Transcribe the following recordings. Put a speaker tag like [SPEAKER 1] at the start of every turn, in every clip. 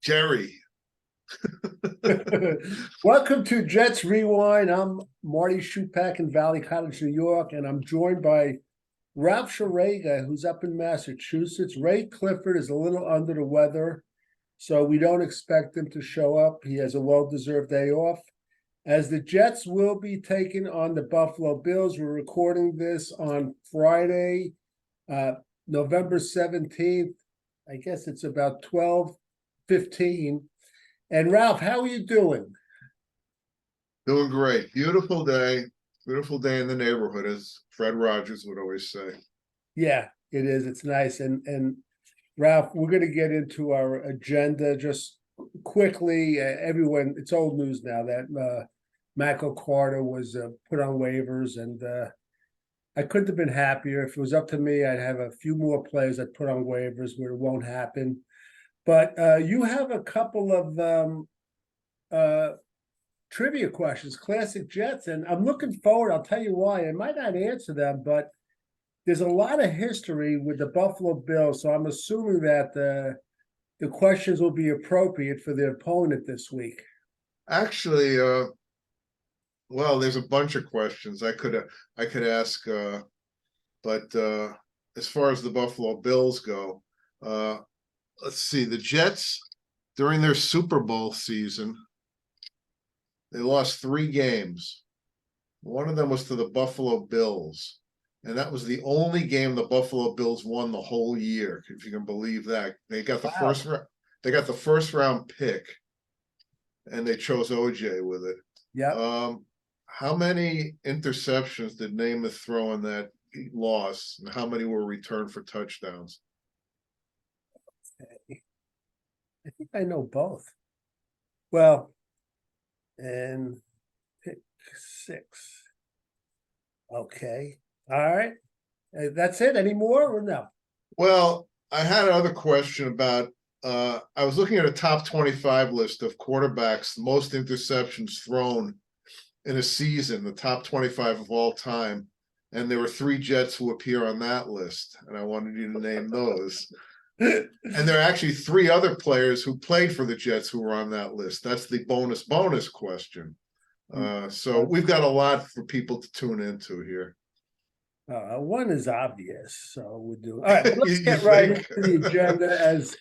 [SPEAKER 1] Jerry.
[SPEAKER 2] Welcome to Jets Rewind. I'm Marty Schupak in Valley Cottage, New York, and I'm joined by Ralph Sharega, who's up in Massachusetts. Ray Clifford is a little under the weather, so we don't expect him to show up. He has a well-deserved day off. As the Jets will be taking on the Buffalo Bills, we're recording this on Friday, November 17th. I guess it's about 12:15. And Ralph, how are you doing?
[SPEAKER 1] Doing great. Beautiful day. Beautiful day in the neighborhood, as Fred Rogers would always say.
[SPEAKER 2] Yeah, it is. It's nice. And Ralph, we're going to get into our agenda just quickly. Everyone, it's old news now that Michael Carter was put on waivers, and I couldn't have been happier. If it was up to me, I'd have a few more players I'd put on waivers, but it won't happen. But you have a couple of trivia questions, classic Jets, and I'm looking forward. I'll tell you why. I might not answer them, but there's a lot of history with the Buffalo Bills, so I'm assuming that the questions will be appropriate for the opponent this week.
[SPEAKER 1] Actually, well, there's a bunch of questions I could ask, but as far as the Buffalo Bills go, let's see. The Jets, during their Super Bowl season, they lost 3 games. One of them was to the Buffalo Bills, and that was the only game the Buffalo Bills won the whole year, if you can believe that. They got the first round pick, and they chose OJ with it.
[SPEAKER 2] Yeah.
[SPEAKER 1] How many interceptions did Namath throw in that loss, and how many were returned for touchdowns?
[SPEAKER 2] I think I know both. Well, and pick 6. Okay. All right. That's it. Any more or no?
[SPEAKER 1] Well, I had another question about I was looking at a top 25 list of quarterbacks, the most interceptions thrown in a season, the top 25 of all time. And there were 3 Jets who appear on that list. And I wanted you to name those. And there are actually 3 other players who played for the Jets who were on that list. That's the bonus question. So we've got a lot for people to tune into here.
[SPEAKER 2] One is obvious, so we'll do. All right, let's get right into the agenda as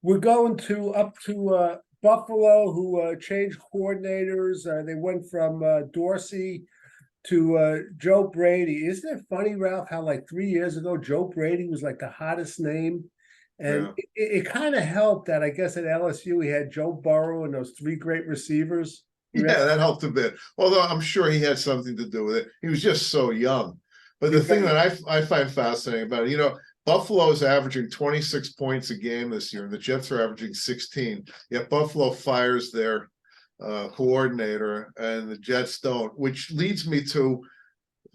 [SPEAKER 2] we're going up to Buffalo, who changed coordinators. They went from Dorsey to Joe Brady. Isn't it funny, Ralph, how like 3 years ago, Joe Brady was like the hottest name? And it kind of helped that I guess at LSU he had Joe Burrow and those 3 great receivers.
[SPEAKER 1] Yeah, that helped a bit. Although I'm sure he had something to do with it. He was just so young. But the thing that I find fascinating about it, Buffalo is averaging 26 points a game this year, and the Jets are averaging 16. Yet Buffalo fires their coordinator, and the Jets don't, which leads me to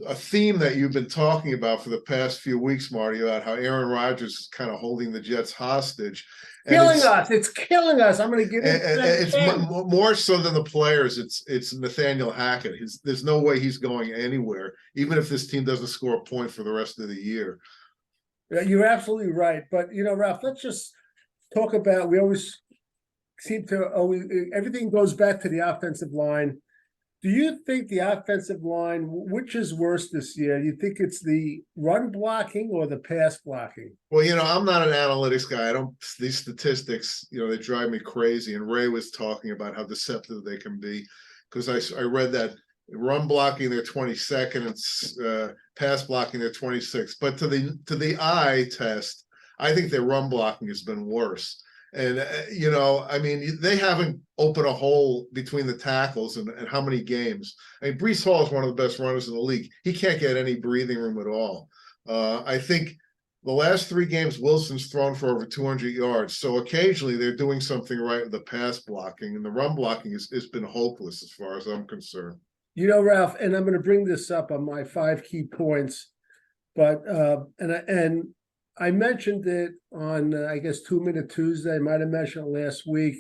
[SPEAKER 1] a theme that you've been talking about for the past few weeks, Marty, about how Aaron Rodgers is kind of holding the Jets hostage.
[SPEAKER 2] It's killing us. I'm going to give it.
[SPEAKER 1] It's more so than the players. It's Nathaniel Hackett. There's no way he's going anywhere, even if this team doesn't score a point for the rest of the year.
[SPEAKER 2] You're absolutely right. But, Ralph, let's just talk about, we always seem to everything goes back to the offensive line. Do you think the offensive line, which is worse this year? Do you think it's the run blocking or the pass blocking?
[SPEAKER 1] Well, I'm not an analytics guy. These statistics, they drive me crazy. And Ray was talking about how deceptive they can be, because I read that run blocking they're 22nd and pass blocking they're 26th. But to the eye test, I think their run blocking has been worse. And, they haven't opened a hole between the tackles and how many games. I mean, Breece Hall is one of the best runners in the league. He can't get any breathing room at all. I think the last 3 games, Wilson's thrown for over 200 yards. So occasionally they're doing something right with the pass blocking, and the run blocking has been hopeless as far as I'm concerned.
[SPEAKER 2] Ralph, and I'm going to bring this up on my 5 key points, but and I mentioned it on, I guess, 2 Minute Tuesday. I might have mentioned it last week,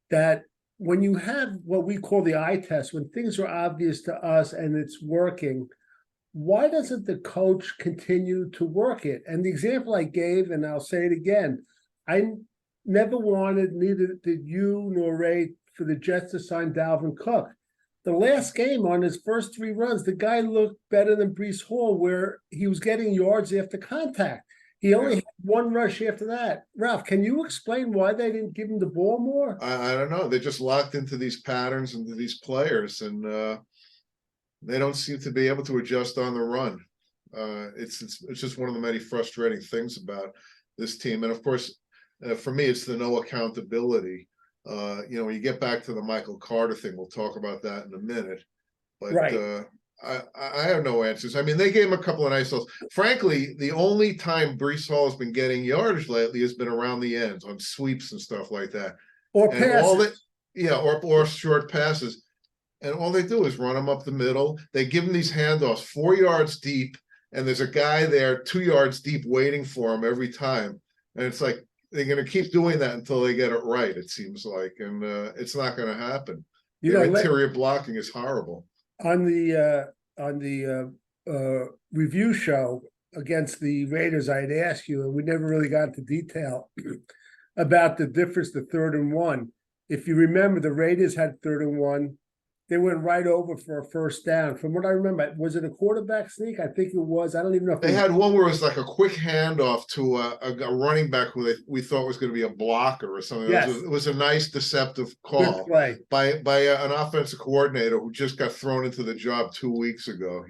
[SPEAKER 2] that when you have what we call the eye test, when things are obvious to us and it's working, why doesn't the coach continue to work it? And the example I gave, and I'll say it again, I never wanted, neither did you nor Ray, for the Jets to sign Dalvin Cook. The last game, on his first 3 runs, the guy looked better than Breece Hall, where he was getting yards after contact. He only had 1 rush after that. Ralph, can you explain why they didn't give him the ball more?
[SPEAKER 1] I don't know. They just locked into these patterns and to these players, and they don't seem to be able to adjust on the run. It's just one of the many frustrating things about this team. And of course, for me, it's the no accountability. When you get back to the Michael Carter thing, we'll talk about that in a minute. But
[SPEAKER 2] Right.
[SPEAKER 1] I have no answers. I mean, they gave him a couple of nice balls. Frankly, the only time Breece Hall has been getting yardage lately has been around the ends on sweeps and stuff like that.
[SPEAKER 2] Or
[SPEAKER 1] And all that,
[SPEAKER 2] passes.
[SPEAKER 1] or short passes. And all they do is run them up the middle. They give him these handoffs 4 yards deep, and there's a guy there 2 yards deep waiting for him every time. And it's like they're going to keep doing that until they get it right, it seems like. And it's not going to happen. Their interior blocking is horrible.
[SPEAKER 2] On the review show against the Raiders, I had asked you, and we never really got into detail about the difference to 3rd and 1. If you remember, the Raiders had 3rd and 1. They went right over for a first down. From what I remember, was it a quarterback sneak? I think it was. I don't even know if
[SPEAKER 1] they had one where it was like a quick handoff to a running back who we thought was going to be a blocker or something.
[SPEAKER 2] Yes.
[SPEAKER 1] It was a nice deceptive call by an offensive coordinator who just got thrown into the job 2 weeks ago.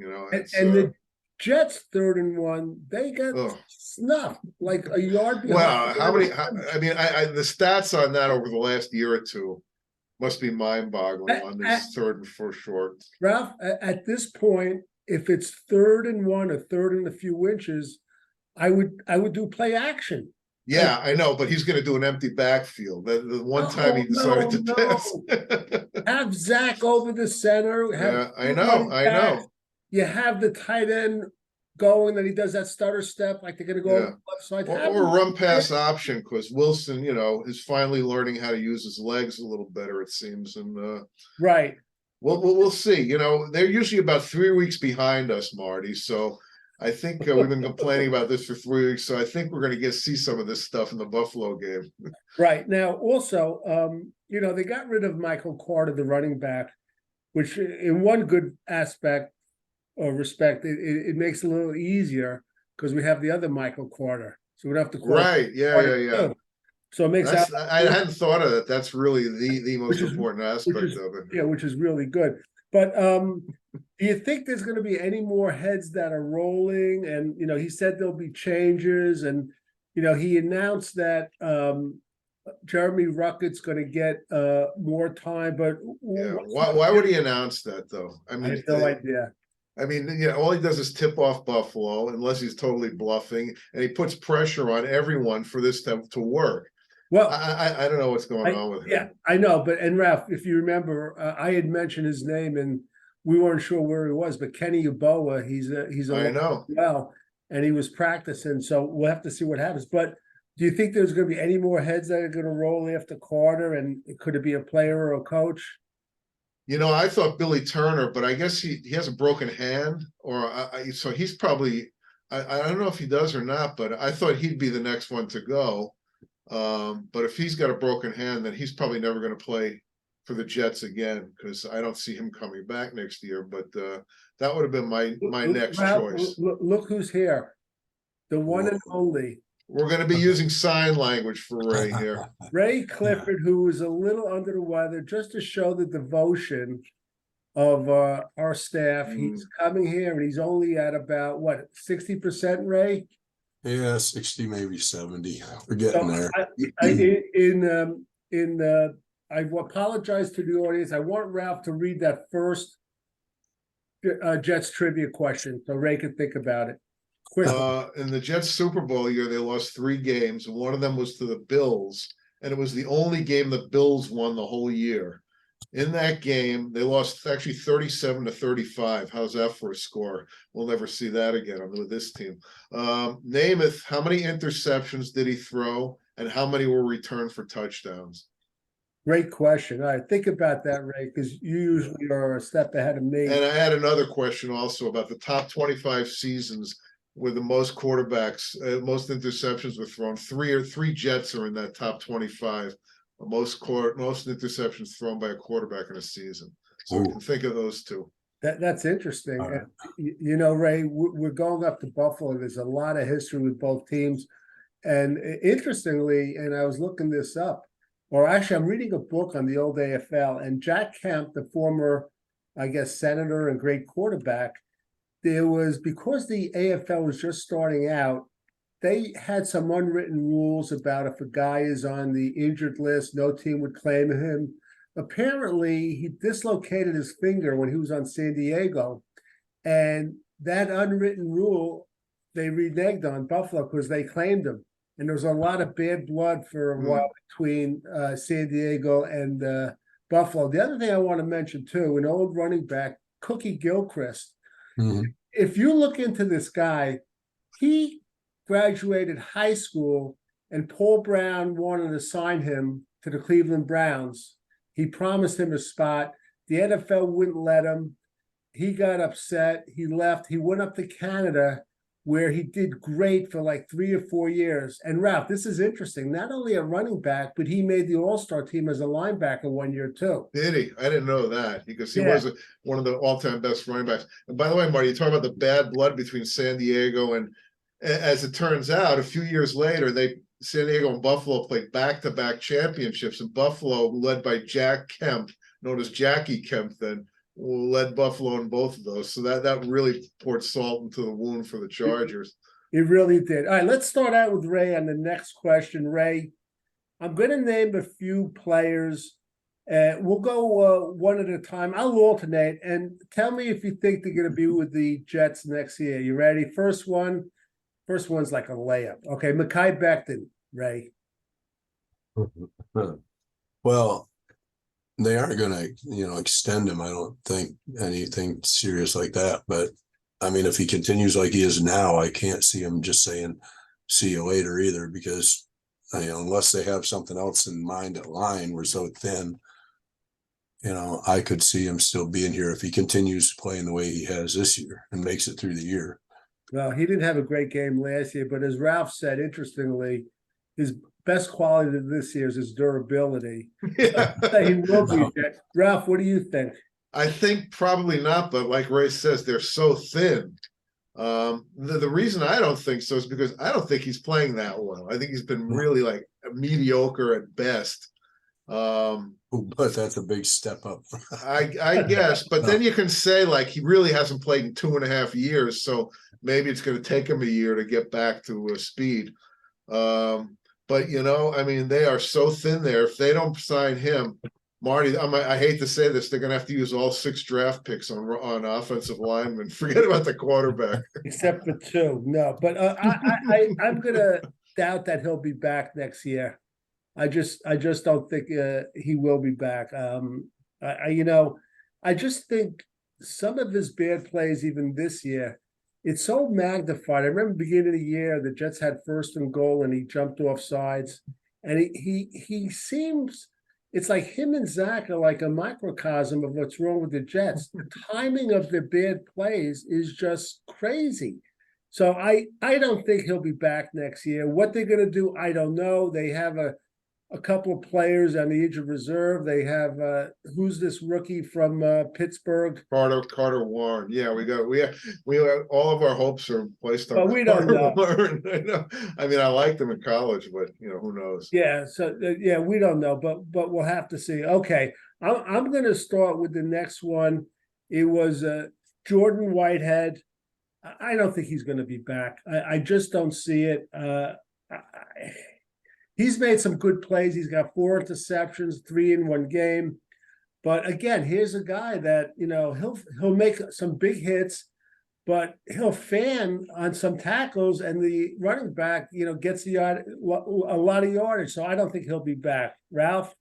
[SPEAKER 2] And the Jets 3rd and 1, they got snuffed like a yard behind.
[SPEAKER 1] Well, the stats on that over the last year or two must be mind-boggling on this 3rd and 4 short.
[SPEAKER 2] Ralph, at this point, if it's 3rd and 1 or 3rd and a few inches, I would do play action.
[SPEAKER 1] Yeah, I know, but he's going to do an empty backfield. The one time he decided to pass.
[SPEAKER 2] Have Zach over the center.
[SPEAKER 1] I know.
[SPEAKER 2] You have the tight end going, that he does that stutter step, like they're going to go on the left side.
[SPEAKER 1] Or a run pass option, because Wilson, is finally learning how to use his legs a little better, it seems. And
[SPEAKER 2] right.
[SPEAKER 1] Well, we'll see. They're usually about 3 weeks behind us, Marty. So I think we've been complaining about this for 3 weeks. So I think we're going to see some of this stuff in the Buffalo game.
[SPEAKER 2] Right. Now, also, they got rid of Michael Carter, the running back, which in one good aspect or respect, it makes it a little easier because we have the other Michael Carter. So we don't have to call
[SPEAKER 1] right. Yeah.
[SPEAKER 2] So it makes
[SPEAKER 1] I hadn't thought of that. That's really the most important aspect of it.
[SPEAKER 2] Yeah, which is really good. But do you think there's going to be any more heads that are rolling? And he said there'll be changes, and he announced that Jeremy Ruckett's going to get more time. But
[SPEAKER 1] why would he announce that though? I
[SPEAKER 2] have no idea.
[SPEAKER 1] All he does is tip off Buffalo, unless he's totally bluffing, and he puts pressure on everyone for this to work. Well, I don't know what's going on with him.
[SPEAKER 2] Yeah, I know. And Ralph, if you remember, I had mentioned his name, and we weren't sure where he was. But Kenny Yeboah, he's
[SPEAKER 1] I know.
[SPEAKER 2] Well, and he was practicing, so we'll have to see what happens. But do you think there's going to be any more heads that are going to roll after Carter? And could it be a player or a coach?
[SPEAKER 1] I thought Billy Turner, but I guess he has a broken hand, so he's probably. I don't know if he does or not, but I thought he'd be the next one to go. But if he's got a broken hand, then he's probably never going to play for the Jets again, because I don't see him coming back next year. But that would have been my next choice.
[SPEAKER 2] Look who's here, the one and only.
[SPEAKER 1] We're going to be using sign language for Ray here.
[SPEAKER 2] Ray Clifford, who was a little under the weather, just to show the devotion of our staff. He's coming here, and he's only at about 60%, Ray?
[SPEAKER 3] Yeah, 60, maybe 70. We're getting there.
[SPEAKER 2] I apologize to the audience. I want Ralph to read that first Jets trivia question so Ray can think about it.
[SPEAKER 1] In the Jets Super Bowl year, they lost 3 games, and one of them was to the Bills, and it was the only game the Bills won the whole year. In that game, they lost actually 37-35. How's that for a score? We'll never see that again with this team. Namath, how many interceptions did he throw, and how many were returned for touchdowns?
[SPEAKER 2] Great question. All right, think about that, Ray, because you usually are a step ahead of me.
[SPEAKER 1] And I had another question also about the top 25 seasons with the most quarterbacks, most interceptions were thrown. Three Jets are in that top 25. Most interceptions thrown by a quarterback in a season. So you can think of those two.
[SPEAKER 2] That's interesting.
[SPEAKER 3] All right.
[SPEAKER 2] You know, Ray, we're going up to Buffalo. There's a lot of history with both teams. And interestingly, and I was looking this up, or actually, I'm reading a book on the old AFL, and Jack Kemp, the former, I guess, senator and great quarterback, there was, because the AFL was just starting out, they had some unwritten rules about if a guy is on the injured list, no team would claim him. Apparently, he dislocated his finger when he was on San Diego, and that unwritten rule they reneged on Buffalo because they claimed him. And there was a lot of bad blood for a while between San Diego and Buffalo. The other thing I want to mention too, an old running back, Cookie Gilchrist. If you look into this guy, he graduated high school and Paul Brown wanted to sign him to the Cleveland Browns. He promised him a spot. The NFL wouldn't let him. He got upset. He left. He went up to Canada, where he did great for like 3 or 4 years. And Ralph, this is interesting. Not only a running back, but he made the All-Star team as a linebacker 1 year too.
[SPEAKER 1] Did he? I didn't know that, because he was one of the all-time best running backs. And by the way, Marty, you talk about the bad blood between San Diego and, as it turns out, a few years later, San Diego and Buffalo played back-to-back championships, and Buffalo, led by Jack Kemp, known as Jackie Kemp then, led Buffalo in both of those. So that really poured salt into the wound for the Chargers.
[SPEAKER 2] It really did. All right, let's start out with Ray on the next question. Ray, I'm going to name a few players. We'll go one at a time. I'll alternate, and tell me if you think they're going to be with the Jets next year. You ready? First one's like a layup. Okay, Mekhi Becton, Ray.
[SPEAKER 3] Well, they aren't going to, extend him. I don't think anything serious like that. But I mean, if he continues like he is now, I can't see him just saying, see you later either, because unless they have something else in mind at line, we're so thin. I could see him still being here if he continues playing the way he has this year and makes it through the year. Well,
[SPEAKER 2] he didn't have a great game last year, but as Ralph said, interestingly, his best quality this year is his durability.
[SPEAKER 1] Yeah.
[SPEAKER 2] He will be. Ralph, what do you think?
[SPEAKER 1] I think probably not, but like Ray says, they're so thin. The reason I don't think so is because I don't think he's playing that well. I think he's been really like mediocre at best.
[SPEAKER 3] But that's a big step up.
[SPEAKER 1] I guess, but then you can say like he really hasn't played in 2.5 years, so maybe it's going to take him a year to get back to speed. But I mean, they are so thin there. If they don't sign him, Marty, I hate to say this, they're going to have to use all 6 draft picks on offensive linemen. Forget about the quarterback,
[SPEAKER 2] except for 2. No, but I'm going to doubt that he'll be back next year. I just don't think he will be back. I just think some of his bad plays, even this year, it's so magnified. I remember beginning of the year, the Jets had 1st and goal, and he jumped off sides, and he seems. It's like him and Zach are like a microcosm of what's wrong with the Jets. The timing of their bad plays is just crazy. So I don't think he'll be back next year. What they're going to do, I don't know. They have a couple of players on the injured reserve. They have who's this rookie from Pittsburgh?
[SPEAKER 1] Carter Warren. Yeah, we all of our hopes are placed on.
[SPEAKER 2] But we don't know.
[SPEAKER 1] Warren. I mean, I liked him in college, but who knows?
[SPEAKER 2] Yeah. So we don't know, but we'll have to see. Okay, I'm going to start with the next one. It was Jordan Whitehead. I don't think he's going to be back. I just don't see it. He's made some good plays. He's got 4 interceptions, 3 in 1 game. But again, here's a guy that, he'll make some big hits, but he'll fan on some tackles, and the running back, gets a lot of yardage. So I don't think he'll be back. Ralph?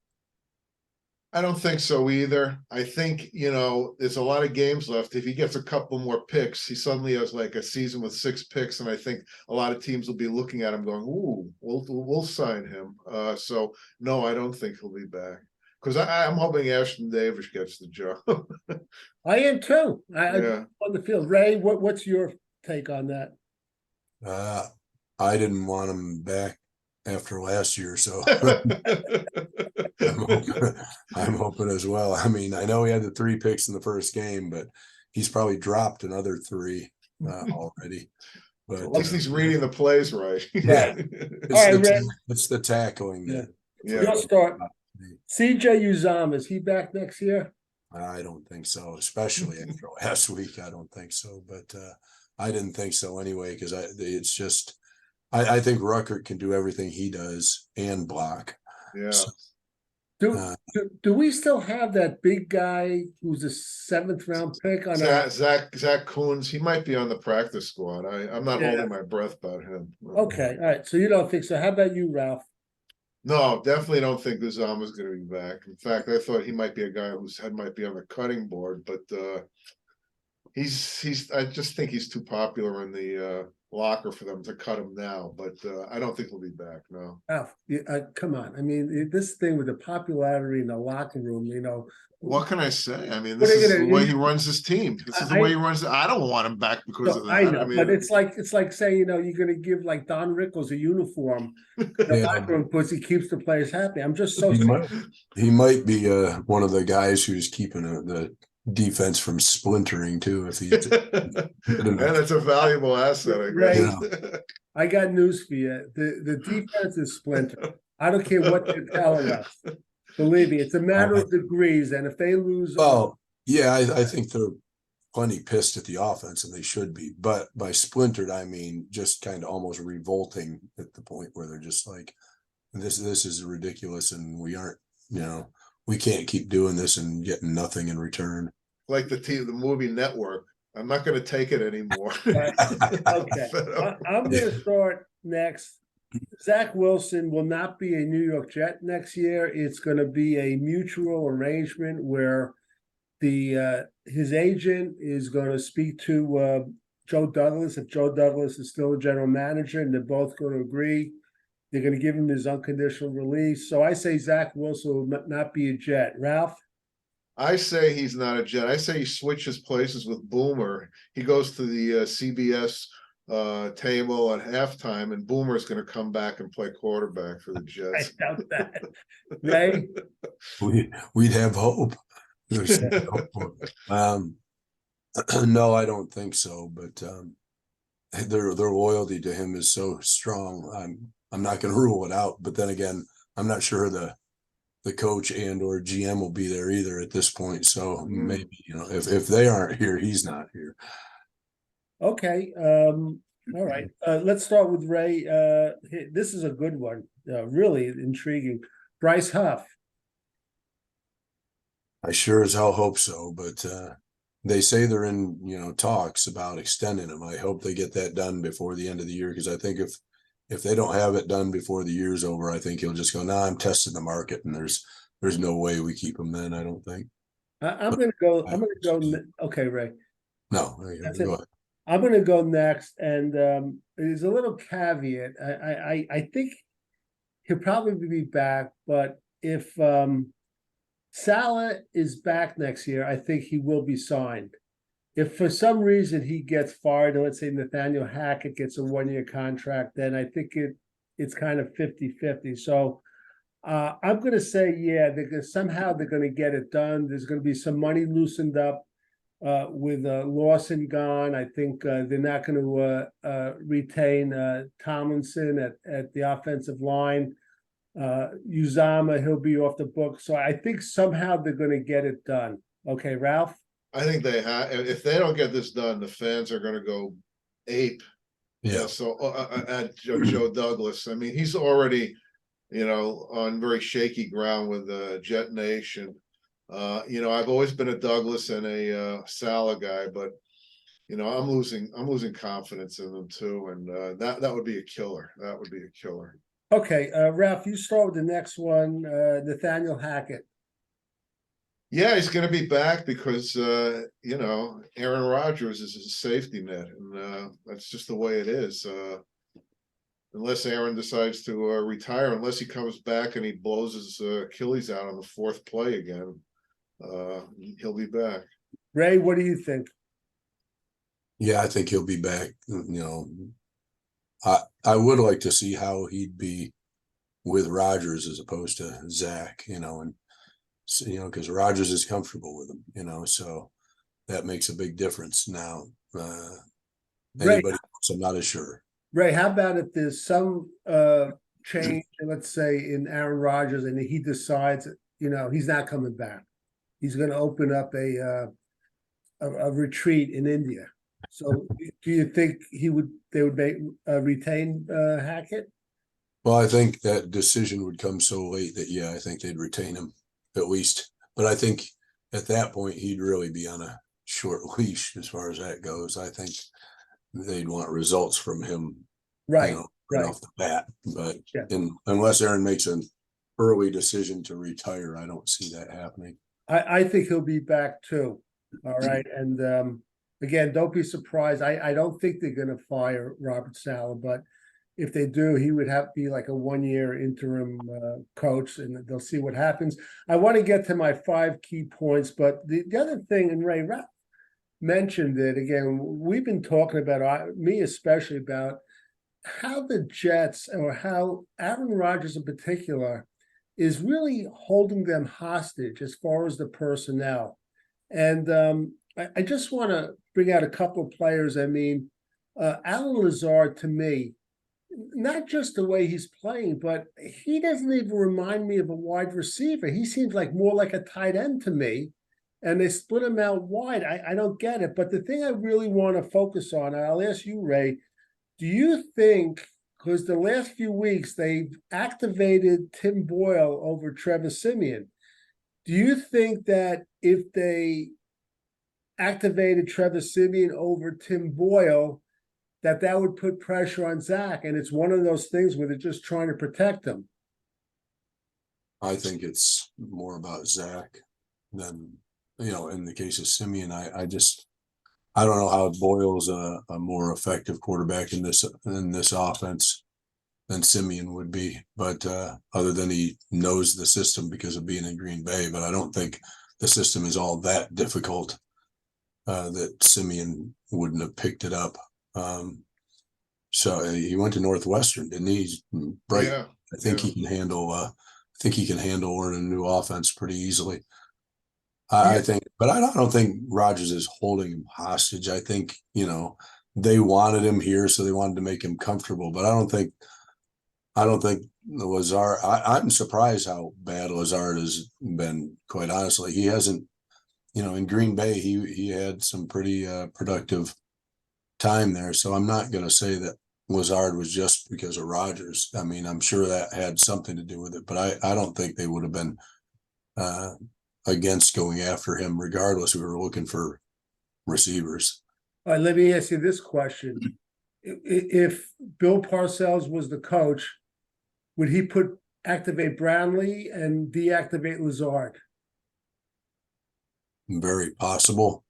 [SPEAKER 1] I don't think so either. I think, there's a lot of games left. If he gets a couple more picks, he suddenly has like a season with 6 picks. And I think a lot of teams will be looking at him going, ooh, we'll sign him. So no, I don't think he'll be back, because I'm hoping Ashton Davis gets the job.
[SPEAKER 2] I am too. On the field. Ray, what's your take on that?
[SPEAKER 3] I didn't want him back after last year, so I'm hoping as well. I mean, I know he had the 3 picks in the first game, but he's probably dropped another 3 already. But
[SPEAKER 1] At least he's reading the plays right.
[SPEAKER 3] yeah,
[SPEAKER 2] All right, Ray.
[SPEAKER 3] it's the tackling
[SPEAKER 2] Yeah.
[SPEAKER 3] that.
[SPEAKER 1] Yeah.
[SPEAKER 2] You'll start. CJ Uzama, is he back next year?
[SPEAKER 3] I don't think so, especially after last week. I don't think so, but I didn't think so anyway because it's just I think Ruckert can do everything he does and block.
[SPEAKER 1] Yeah.
[SPEAKER 3] So,
[SPEAKER 2] Do we still have that big guy who's a 7th-round pick on our?
[SPEAKER 1] Zach Coons, he might be on the practice squad. I'm not
[SPEAKER 2] Yeah.
[SPEAKER 1] holding my breath about him.
[SPEAKER 2] Okay, all right. So you don't think so? How about you, Ralph?
[SPEAKER 1] No, definitely don't think Uzama's going to be back. In fact, I thought he might be a guy whose head might be on the cutting board, but he's. I just think he's too popular in the locker for them to cut him now. But I don't think he'll be back. No.
[SPEAKER 2] Ralph, come on. I mean, this thing with the popularity in the locker room,
[SPEAKER 1] What can I say? I mean,
[SPEAKER 2] What
[SPEAKER 1] this
[SPEAKER 2] are you
[SPEAKER 1] is
[SPEAKER 2] gonna-
[SPEAKER 1] the way he runs his team. This is the way he runs. I don't want him back because of that.
[SPEAKER 2] I know,
[SPEAKER 1] mean,
[SPEAKER 2] but it's like saying, you're going to give like Don Rickles a uniform. The locker room because he keeps the players happy. I'm just so
[SPEAKER 3] he might be one of the guys who's keeping the defense from splintering too. If he's
[SPEAKER 1] and it's a valuable asset, I guess.
[SPEAKER 2] Right. I got news for you. The defense is splintered. I don't care what they're telling us. Believe me, it's a matter of degrees. And if they lose,
[SPEAKER 3] well, yeah, I think they're plenty pissed at the offense, and they should be. But by splintered, I mean just kind of almost revolting at the point where they're just like, this is ridiculous, and we aren't, we can't keep doing this and getting nothing in return.
[SPEAKER 1] Like the movie Network. I'm not going to take it anymore.
[SPEAKER 2] okay, I'm going to start next. Zach Wilson will not be a New York Jet next year. It's going to be a mutual arrangement where his agent is going to speak to Joe Douglas. If Joe Douglas is still a general manager, and they're both going to agree, they're going to give him his unconditional release. So I say Zach Wilson will not be a Jet. Ralph?
[SPEAKER 1] I say he's not a Jet. I say he switches places with Boomer. He goes to the CBS table at halftime, and Boomer's going to come back and play quarterback for the Jets.
[SPEAKER 2] I doubt that. Ray?
[SPEAKER 3] We'd have hope. No, I don't think so. But their loyalty to him is so strong. I'm not going to rule it out. But then again, I'm not sure the coach and or GM will be there either at this point. So maybe if they aren't here, he's not here.
[SPEAKER 2] Okay. All right. Let's start with Ray. This is a good one. Really intriguing. Bryce Huff.
[SPEAKER 3] I sure as hell hope so, but they say they're in talks about extending him. I hope they get that done before the end of the year, because I think if they don't have it done before the year's over, I think he'll just go, nah, I'm testing the market, and there's no way we keep him then. I don't think.
[SPEAKER 2] I'm going to go. Okay, Ray.
[SPEAKER 3] No, go ahead.
[SPEAKER 2] I'm going to go next, and there's a little caveat. I think he'll probably be back, but if Salah is back next year, I think he will be signed. If for some reason he gets fired, or let's say Nathaniel Hackett gets a 1-year contract, then I think it's kind of 50-50. So I'm going to say, yeah, somehow they're going to get it done. There's going to be some money loosened up with Lawson gone. I think they're not going to retain Tomlinson at the offensive line. Uzama, he'll be off the book. So I think somehow they're going to get it done. Okay, Ralph?
[SPEAKER 1] I think they have. If they don't get this done, the fans are going to go ape.
[SPEAKER 3] Yeah.
[SPEAKER 1] So at Joe Douglas, I mean, he's already, on very shaky ground with Jet Nation. I've always been a Douglas and a Salah guy, but I'm losing confidence in them too, and that would be a killer. That would be a killer.
[SPEAKER 2] Okay, Ralph, you start with the next one. Nathaniel Hackett.
[SPEAKER 1] Yeah, he's going to be back because Aaron Rodgers is his safety net, and that's just the way it is. Unless Aaron decides to retire, unless he comes back and he blows his Achilles out on the 4th play again, he'll be back.
[SPEAKER 2] Ray, what do you think?
[SPEAKER 3] Yeah, I think he'll be back. I would like to see how he'd be with Rodgers as opposed to Zach, and so, because Rodgers is comfortable with him, so that makes a big difference. Now,
[SPEAKER 2] Ray,
[SPEAKER 3] anybody else, I'm not as sure.
[SPEAKER 2] Ray, how about if there's some change, let's say in Aaron Rodgers, and he decides, he's not coming back. He's going to open up a retreat in India. So, do you think they would retain Hackett?
[SPEAKER 3] Well, I think that decision would come so late that, yeah, I think they'd retain him at least. But I think at that point, he'd really be on a short leash as far as that goes. I think they'd want results from him,
[SPEAKER 2] Right,
[SPEAKER 3] right
[SPEAKER 2] right.
[SPEAKER 3] off the bat. But
[SPEAKER 2] Yeah.
[SPEAKER 3] unless Aaron makes an early decision to retire, I don't see that happening.
[SPEAKER 2] I think he'll be back too. All right. And again, don't be surprised. I don't think they're going to fire Robert Saleh, but if they do, he would have to be like a 1-year interim coach, and they'll see what happens. I want to get to my 5 key points, but the other thing, and Ray mentioned it again, we've been talking about, me especially, about how the Jets, or how Aaron Rodgers in particular, is really holding them hostage as far as the personnel. And I just want to bring out a couple of players. I mean, Alan Lazard, to me, not just the way he's playing, but he doesn't even remind me of a wide receiver. He seems like more like a tight end to me. And they split him out wide. I don't get it. But the thing I really want to focus on, and I'll ask you, Ray, do you think, because the last few weeks they've activated Tim Boyle over Trevor Siemian, do you think that if they activated Trevor Siemian over Tim Boyle, that would put pressure on Zach? And it's one of those things where they're just trying to protect him.
[SPEAKER 3] I think it's more about Zach than, in the case of Simeon. I don't know how Boyle's a more effective quarterback in this offense than Simeon would be, but other than he knows the system because of being in Green Bay. But I don't think the system is all that difficult that Simeon wouldn't have picked it up. So he went to Northwestern, didn't he? He's bright.
[SPEAKER 1] Yeah,
[SPEAKER 3] I think he can handle. I think he can handle learning a new offense pretty easily. I think, but I don't think Rodgers is holding him hostage. I think, they wanted him here, so they wanted to make him comfortable. But I don't think Lazard. I'm surprised how bad Lazard has been. Quite honestly, he hasn't. In Green Bay, he had some pretty productive time there. So I'm not going to say that Lazard was just because of Rodgers. I mean, I'm sure that had something to do with it, but I don't think they would have been against going after him regardless. We were looking for receivers.
[SPEAKER 2] All right, let me ask you this question. If Bill Parcells was the coach, would he activate Brownlee and deactivate Lazard?
[SPEAKER 3] Very possible.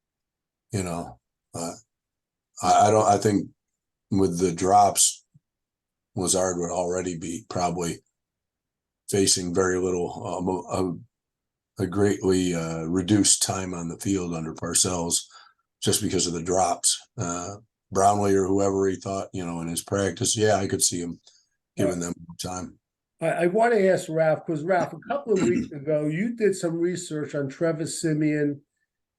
[SPEAKER 3] I think with the drops, Lazard would already be probably facing very little, a greatly reduced time on the field under Parcells just because of the drops. Brownlee or whoever he thought, in his practice, yeah, I could see him giving them more time.
[SPEAKER 2] I want to ask Ralph, because Ralph, a couple of weeks ago, you did some research on Trevor Siemian,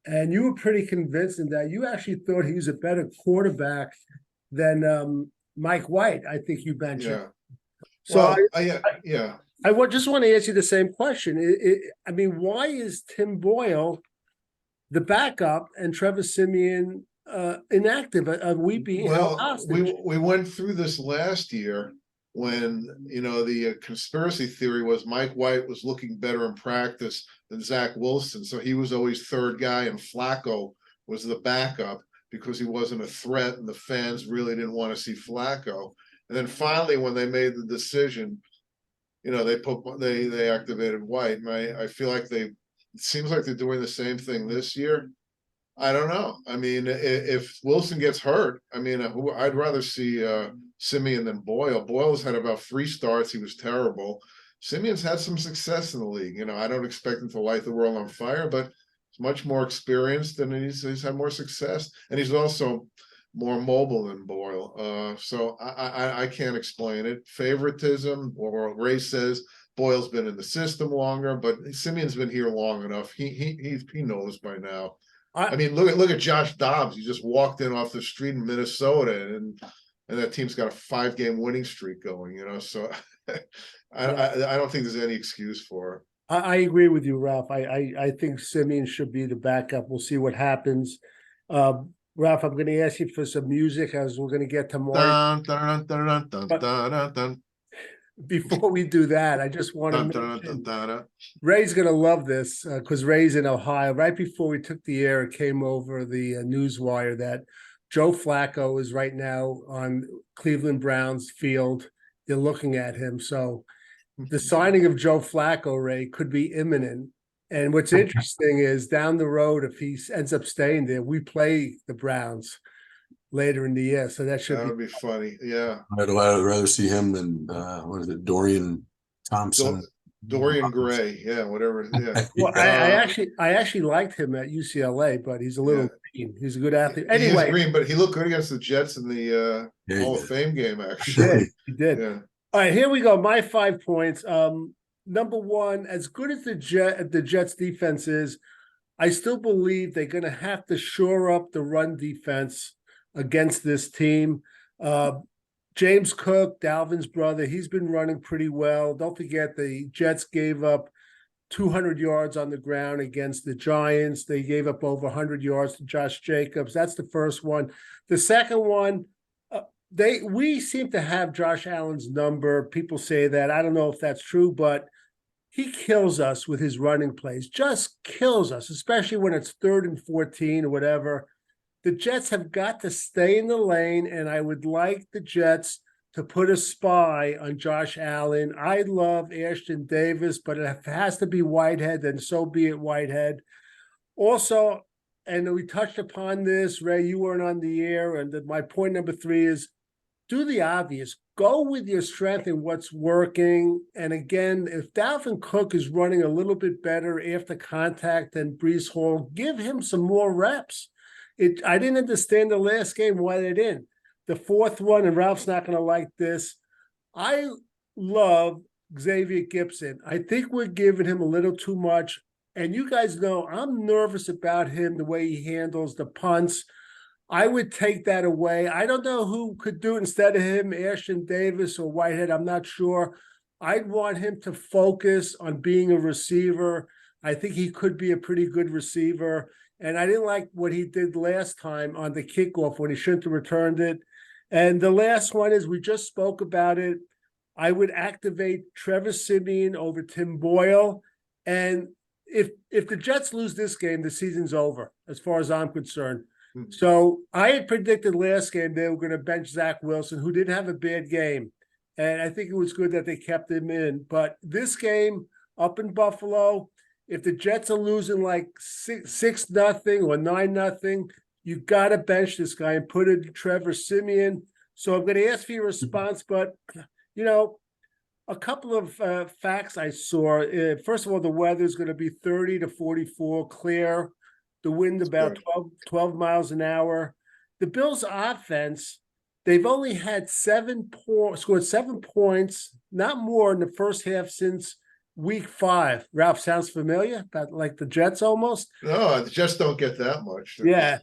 [SPEAKER 2] and you were pretty convinced in that you actually thought he was a better quarterback than Mike White, I think you mentioned.
[SPEAKER 1] Yeah.
[SPEAKER 2] So
[SPEAKER 1] Yeah.
[SPEAKER 2] I just want to ask you the same question. I mean, why is Tim Boyle the backup and Trevor Siemian inactive? Are we being held hostage?
[SPEAKER 1] We went through this last year when the conspiracy theory was Mike White was looking better in practice than Zach Wilson, so he was always third guy, and Flacco was the backup because he wasn't a threat, and the fans really didn't want to see Flacco. And then finally, when they made the decision, they activated White, and I feel like it seems like they're doing the same thing this year. I don't know. I mean, if Wilson gets hurt, I mean, I'd rather see Simeon than Boyle. Boyle's had about 3 starts. He was terrible. Simeon's had some success in the league. I don't expect him to light the world on fire, but he's much more experienced and he's had more success. And he's also more mobile than Boyle. So I can't explain it. Favoritism, or Ray says Boyle's been in the system longer, but Simeon's been here long enough. He knows by now. I mean, look at Josh Dobbs. He just walked in off the street in Minnesota, and that team's got a 5-game winning streak going. You know, so I don't think there's any excuse for it.
[SPEAKER 2] I agree with you, Ralph. I think Simeon should be the backup. We'll see what happens. Ralph, I'm going to ask you for some music as we're going to get to Marty.
[SPEAKER 1] Dun, dun, dun, dun, dun,
[SPEAKER 2] But-
[SPEAKER 1] dun, dun, dun,
[SPEAKER 2] Before we do that, I just want to
[SPEAKER 1] dun, dun,
[SPEAKER 2] mention,
[SPEAKER 1] dun, dun.
[SPEAKER 2] Ray's going to love this because Ray's in Ohio. Right before we took the air, it came over the news wire that Joe Flacco is right now on Cleveland Browns field. They're looking at him. So the signing of Joe Flacco, Ray, could be imminent. And what's interesting is down the road, if he ends up staying there, we play the Browns later in the year. So that should
[SPEAKER 1] That would be funny. Yeah.
[SPEAKER 3] I'd rather see him than what is it, Dorian Thompson.
[SPEAKER 1] Dorian Gray. Yeah, whatever. Yeah.
[SPEAKER 2] Well, I actually liked him at UCLA, but he's a little green. He's a good athlete.
[SPEAKER 1] He is
[SPEAKER 2] Anyway,
[SPEAKER 1] green, but he looked good against the Jets in the
[SPEAKER 3] Yeah, he
[SPEAKER 1] Hall of
[SPEAKER 3] did.
[SPEAKER 1] Fame game,
[SPEAKER 2] he
[SPEAKER 1] actually.
[SPEAKER 2] did. He did.
[SPEAKER 1] Yeah.
[SPEAKER 2] All right, here we go. My 5 points. Number one, as good as the Jets defense is, I still believe they're going to have to shore up the run defense against this team. James Cook, Dalvin's brother, he's been running pretty well. Don't forget the Jets gave up 200 yards on the ground against the Giants. They gave up over 100 yards to Josh Jacobs. That's the first one. The second one, we seem to have Josh Allen's number. People say that. I don't know if that's true, but he kills us with his running plays, just kills us, especially when it's 3rd and 14 or whatever. The Jets have got to stay in the lane, and I would like the Jets to put a spy on Josh Allen. I love Ashton Davis, but if it has to be Whitehead, then so be it, Whitehead. Also, and we touched upon this, Ray, you weren't on the air, and my point number 3 is do the obvious. Go with your strength and what's working. And again, if Dalvin Cook is running a little bit better after contact than Breece Hall, give him some more reps. I didn't understand the last game why they didn't. The fourth one, and Ralph's not going to like this, I love Xavier Gibson. I think we're giving him a little too much. And you guys know I'm nervous about him, the way he handles the punts. I would take that away. I don't know who could do it instead of him, Ashton Davis or Whitehead. I'm not sure. I'd want him to focus on being a receiver. I think he could be a pretty good receiver. And I didn't like what he did last time on the kickoff when he shouldn't have returned it. And the last one is, we just spoke about it. I would activate Trevor Siemian over Tim Boyle. And if the Jets lose this game, the season's over, as far as I'm concerned. So I had predicted last game they were going to bench Zach Wilson, who didn't have a bad game. And I think it was good that they kept him in. But this game up in Buffalo, if the Jets are losing like 6-0 or 9-0, you got to bench this guy and put in Trevor Siemian. So I'm going to ask for your response. But, you know, a couple of facts I saw. First of all, the weather is going to be 30 to 44, clear. The wind about 12 miles an hour. The Bills' offense, they've only had scored 7 points, not more in the first half since week 5. Ralph, sounds familiar? About like the Jets almost?
[SPEAKER 1] No, the Jets don't get that much.
[SPEAKER 2] Yeah.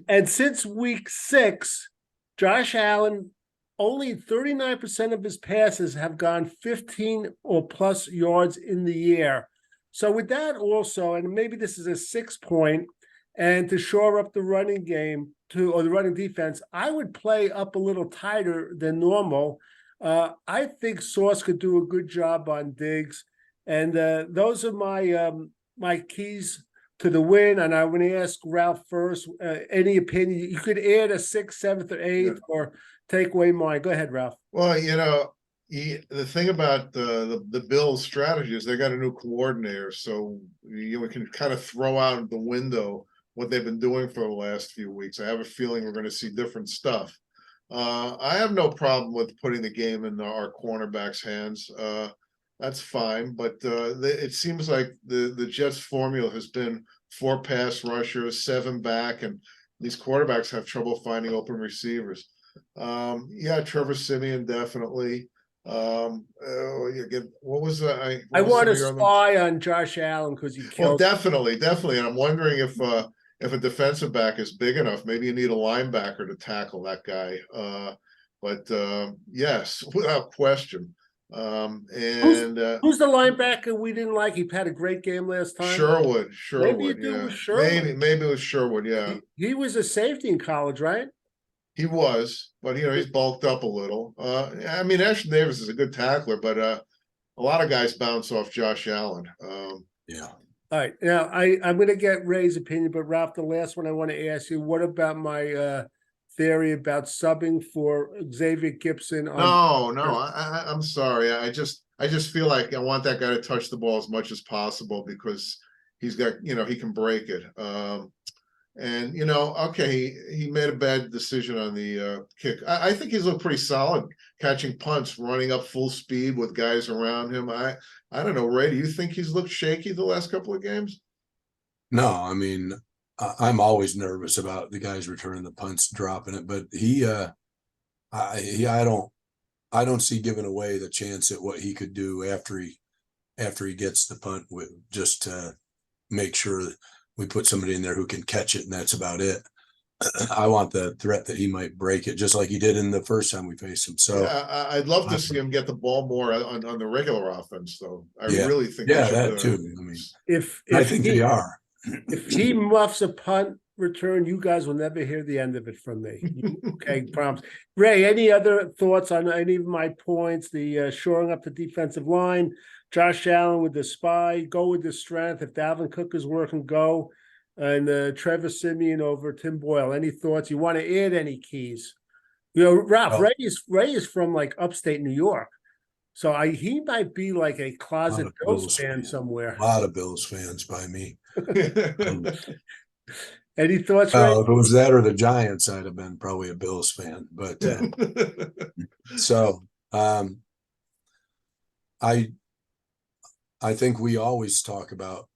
[SPEAKER 2] And since week 6, Josh Allen, only 39% of his passes have gone 15 or plus yards in the air. So with that also, and maybe this is a 6 point, and to shore up the running game or the running defense, I would play up a little tighter than normal. I think Sauce could do a good job on Diggs, and those are my keys to the win. And I want to ask Ralph first. Any opinion? You could add a 6th, 7th, or 8th, or take away mine. Go ahead, Ralph.
[SPEAKER 1] Well, you know, the thing about the Bills' strategy is they got a new coordinator, so we can kind of throw out the window what they've been doing for the last few weeks. I have a feeling we're going to see different stuff. I have no problem with putting the game in our cornerbacks' hands. That's fine, but it seems like the Jets' formula has been 4 pass rushers, 7 back, and these quarterbacks have trouble finding open receivers. Yeah, Trevor Siemian definitely. What was that?
[SPEAKER 2] I
[SPEAKER 1] What was
[SPEAKER 2] want
[SPEAKER 1] some
[SPEAKER 2] to
[SPEAKER 1] of your other-
[SPEAKER 2] spy on Josh Allen because he
[SPEAKER 1] Well,
[SPEAKER 2] killed.
[SPEAKER 1] definitely, and I'm wondering if a defensive back is big enough, maybe you need a linebacker to tackle that guy. But yes, without question. And
[SPEAKER 2] Who's the linebacker we didn't like? He had a great game last time.
[SPEAKER 1] Sherwood,
[SPEAKER 2] Maybe you
[SPEAKER 1] Sherwood,
[SPEAKER 2] do
[SPEAKER 1] yeah,
[SPEAKER 2] with Sherwood.
[SPEAKER 1] maybe it was Sherwood, yeah.
[SPEAKER 2] He was a safety in college, right?
[SPEAKER 1] He was, but he's bulked up a little. I mean, Ashton Davis is a good tackler, but a lot of guys bounce off Josh Allen.
[SPEAKER 3] Yeah.
[SPEAKER 2] All right. Now I'm gonna get Ray's opinion, but Ralph, the last one I want to ask you, what about my theory about subbing for Xavier Gibson on
[SPEAKER 1] No, I'm sorry. I just feel like I want that guy to touch the ball as much as possible because he's got, he can break it. And okay, he made a bad decision on the kick. I think he's looked pretty solid catching punts, running up full speed with guys around him. I don't know, Ray. Do you think he's looked shaky the last couple of games?
[SPEAKER 3] No, I mean, I'm always nervous about the guys returning the punts, dropping it, but I don't see giving away the chance at what he could do after he gets the punt, with just to make sure that we put somebody in there who can catch it, and that's about it. I want the threat that he might break it, just like he did in the first time we faced him. So
[SPEAKER 1] yeah, I'd love to see him get the ball more on the regular offense, though. I
[SPEAKER 3] yeah,
[SPEAKER 1] really think
[SPEAKER 3] yeah, that too. I mean,
[SPEAKER 2] if
[SPEAKER 3] I think they are.
[SPEAKER 2] If he muffs a punt return, you guys will never hear the end of it from me. Okay, promise. Ray, any other thoughts on any of my points? The shoring up the defensive line, Josh Allen with the spy, go with the strength. If Dalvin Cook is working, go. And Trevor Siemian over Tim Boyle. Any thoughts? You want to add any keys? Ralph,
[SPEAKER 3] Well,
[SPEAKER 2] Ray is from like upstate New York. So he might be like a closet Bills fan somewhere.
[SPEAKER 3] A lot of Bills fans by me.
[SPEAKER 2] Any thoughts, Ray?
[SPEAKER 3] If it was that or the Giants, I'd have been probably a Bills fan. But so I think we always talk about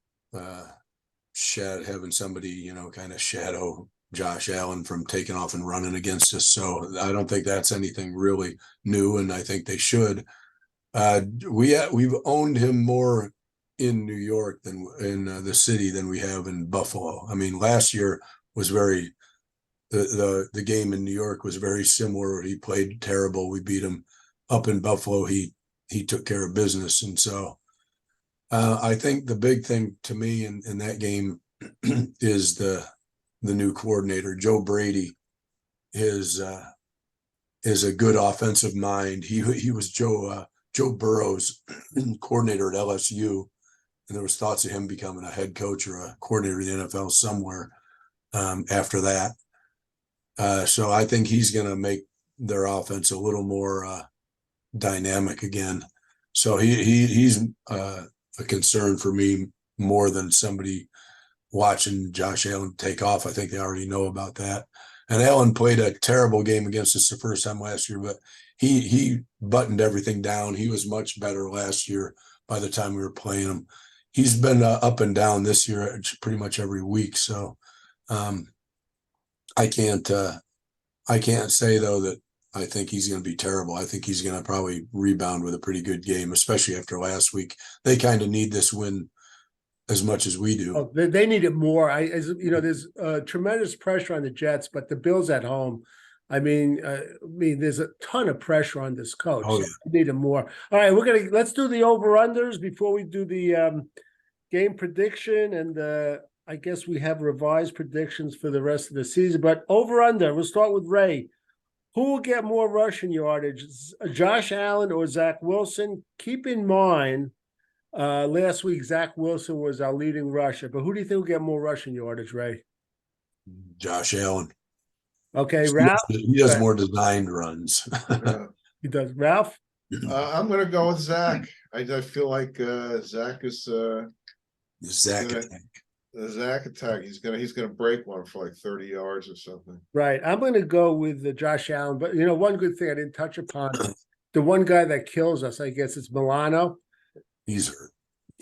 [SPEAKER 3] having somebody, kind of shadow Josh Allen from taking off and running against us. So I don't think that's anything really new, and I think they should. We've owned him more in New York than in the city than we have in Buffalo. I mean, last year was the game in New York was very similar. He played terrible. We beat him. Up in Buffalo, he took care of business. And so I think the big thing to me in that game is the new coordinator, Joe Brady, is a good offensive mind. He was Joe Burrow's coordinator at LSU, and there was thoughts of him becoming a head coach or a coordinator in the NFL somewhere after that. So I think he's going to make their offense a little more dynamic again. So he's a concern for me more than somebody watching Josh Allen take off. I think they already know about that. And Allen played a terrible game against us the first time last year, but he buttoned everything down. He was much better last year by the time we were playing him. He's been up and down this year pretty much every week. So I can't say though that I think he's going to be terrible. I think he's going to probably rebound with a pretty good game, especially after last week. They kind of need this win as much as we do.
[SPEAKER 2] Oh, they need it more. There's tremendous pressure on the Jets, but the Bills at home. I mean, there's a ton of pressure on this coach.
[SPEAKER 3] Oh, yeah.
[SPEAKER 2] So we need it more. All right, let's do the over-unders before we do the game prediction, and I guess we have revised predictions for the rest of the season. But over/under, we'll start with Ray. Who will get more rushing yardage, Josh Allen or Zach Wilson? Keep in mind, last week Zach Wilson was our leading rusher, but who do you think will get more rushing yardage, Ray?
[SPEAKER 3] Josh Allen.
[SPEAKER 2] Okay, Ralph.
[SPEAKER 3] He does more designed runs.
[SPEAKER 2] He does. Ralph.
[SPEAKER 1] I'm going to go with Zach. I feel like Zach is
[SPEAKER 3] Zach
[SPEAKER 1] attack. The Zach attack. He's gonna break one for like 30 yards or something.
[SPEAKER 2] Right. I'm going to go with Josh Allen, but one good thing I didn't touch upon, the one guy that kills us, I guess it's Milano.
[SPEAKER 3] He's hurt.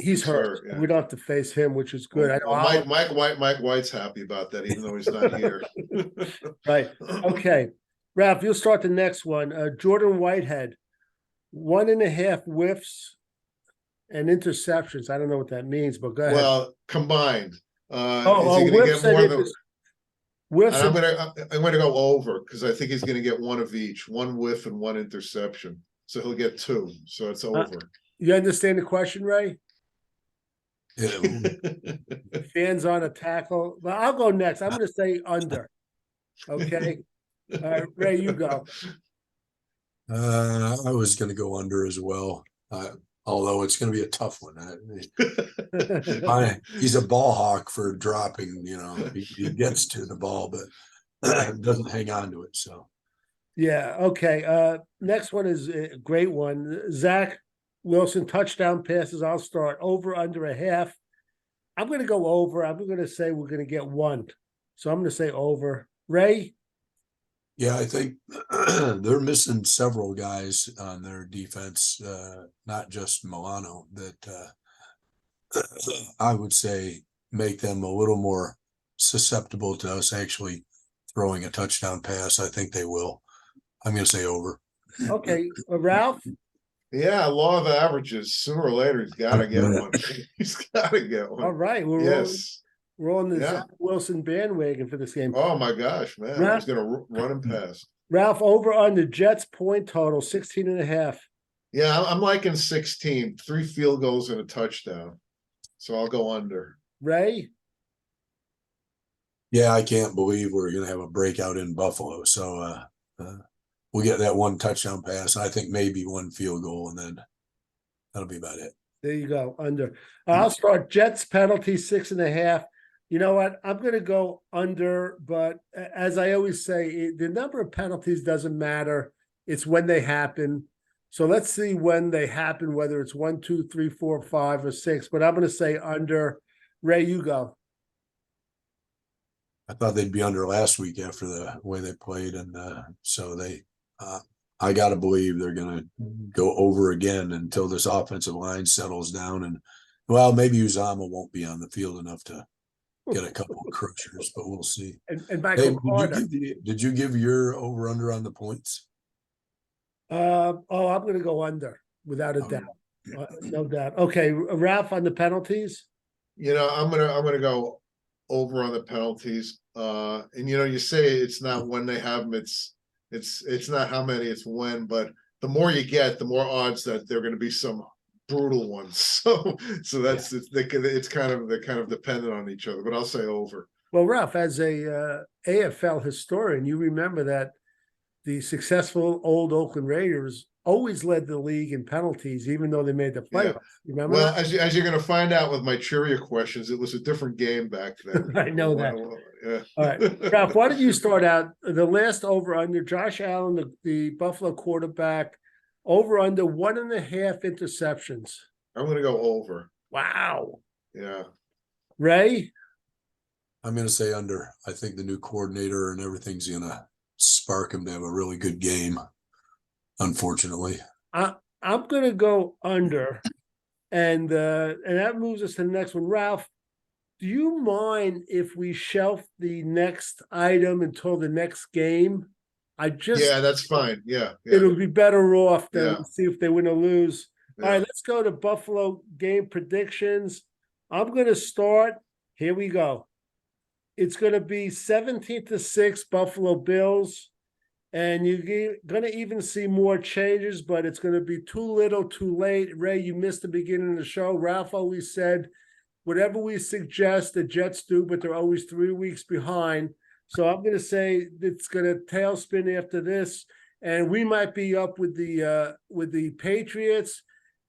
[SPEAKER 2] He's hurt.
[SPEAKER 1] yeah.
[SPEAKER 2] We don't have to face him, which is good. I know
[SPEAKER 1] Well, Mike White's happy about that, even though he's not here.
[SPEAKER 2] Right. Okay. Ralph, you'll start the next one. Jordan Whitehead, 1.5 whiffs and interceptions. I don't know what that means, but go ahead.
[SPEAKER 1] Well, combined. Is he gonna
[SPEAKER 2] whiffs
[SPEAKER 1] get more
[SPEAKER 2] and
[SPEAKER 1] than?
[SPEAKER 2] whiffs.
[SPEAKER 1] And I'm gonna go over because I think he's gonna get one of each, one whiff and one interception. So he'll get 2. So it's over.
[SPEAKER 2] You understand the question, Ray?
[SPEAKER 3] Yeah,
[SPEAKER 2] Fans on a tackle. Well, I'll go next. I'm going to say under. Okay. All right, Ray, you go.
[SPEAKER 3] I was going to go under as well. Although it's going to be a tough one. He's a ball hawk for dropping, he gets to the ball, but doesn't hang on to it. So,
[SPEAKER 2] Yeah. Okay. Next one is a great one. Zach Wilson touchdown passes. I'll start over under a half. I'm going to go over. I'm going to say we're going to get 1. So I'm going to say over. Ray?
[SPEAKER 3] yeah, I think they're missing several guys on their defense, not just Milano, that I would say make them a little more susceptible to us actually throwing a touchdown pass. I think they will. I'm going to say over.
[SPEAKER 2] Okay. Ralph?
[SPEAKER 1] Yeah, law of averages. Sooner or later, he's got to get one. He's got to get one.
[SPEAKER 2] All right.
[SPEAKER 1] Yes.
[SPEAKER 2] We're on the
[SPEAKER 1] Yeah.
[SPEAKER 2] Zach Wilson bandwagon for this game.
[SPEAKER 1] Oh my gosh, man!
[SPEAKER 2] Ralph-
[SPEAKER 1] He's gonna run him past.
[SPEAKER 2] Ralph, over on the Jets point total, 16.5.
[SPEAKER 1] Yeah, I'm liking 16, 3 field goals and a touchdown. So I'll go under.
[SPEAKER 2] Ray?
[SPEAKER 3] Yeah, I can't believe we're going to have a breakout in Buffalo. So we'll get that 1 touchdown pass. I think maybe 1 field goal, and then that'll be about it.
[SPEAKER 2] There you go, under. I'll start Jets penalty, 6.5. You know what? I'm going to go under, but as I always say, the number of penalties doesn't matter. It's when they happen. So let's see when they happen, whether it's 1, 2, 3, 4, 5, or 6. But I'm going to say under. Ray, you go.
[SPEAKER 3] I thought they'd be under last week after the way they played, and so they. I got to believe they're going to go over again until this offensive line settles down, and well, maybe Uzama won't be on the field enough to get a couple of crushers, but we'll see.
[SPEAKER 2] And Michael Carter.
[SPEAKER 3] Did you give your over under on the points?
[SPEAKER 2] I'm going to go under without a doubt. No doubt. Okay, Ralph, on the penalties.
[SPEAKER 1] I'm gonna go over on the penalties. And you say it's not when they have them. It's not how many. It's when. But the more you get, the more odds that there are going to be some brutal ones. So that's it's kind of they're kind of dependent on each other. But I'll say over.
[SPEAKER 2] Well, Ralph, as a AFL historian, you remember that the successful old Oakland Raiders always led the league in penalties, even though they made the playoffs.
[SPEAKER 1] Yeah.
[SPEAKER 2] Remember?
[SPEAKER 1] Well, as you're going to find out with my trivia questions, it was a different game back then.
[SPEAKER 2] I know that.
[SPEAKER 1] Yeah.
[SPEAKER 2] All right, Ralph, why don't you start out the last over under Josh Allen, the Buffalo quarterback, over under 1.5 interceptions.
[SPEAKER 1] I'm going to go over.
[SPEAKER 2] Wow.
[SPEAKER 1] Yeah.
[SPEAKER 2] Ray?
[SPEAKER 3] I'm going to say under. I think the new coordinator and everything's going to spark him to have a really good game. Unfortunately,
[SPEAKER 2] I'm going to go under, and that moves us to the next one. Ralph, do you mind if we shelf the next item until the next game?
[SPEAKER 1] Yeah, that's fine. Yeah.
[SPEAKER 2] It'll be better off than
[SPEAKER 1] Yeah.
[SPEAKER 2] see if they win or lose.
[SPEAKER 1] Yeah.
[SPEAKER 2] All right, let's go to Buffalo game predictions. I'm going to start. Here we go. It's going to be 17-6 Buffalo Bills. And you're going to even see more changes, but it's going to be too little, too late. Ray, you missed the beginning of the show. Ralph always said, whatever we suggest, the Jets do, but they're always 3 weeks behind. So I'm going to say it's going to tailspin after this, and we might be up with the Patriots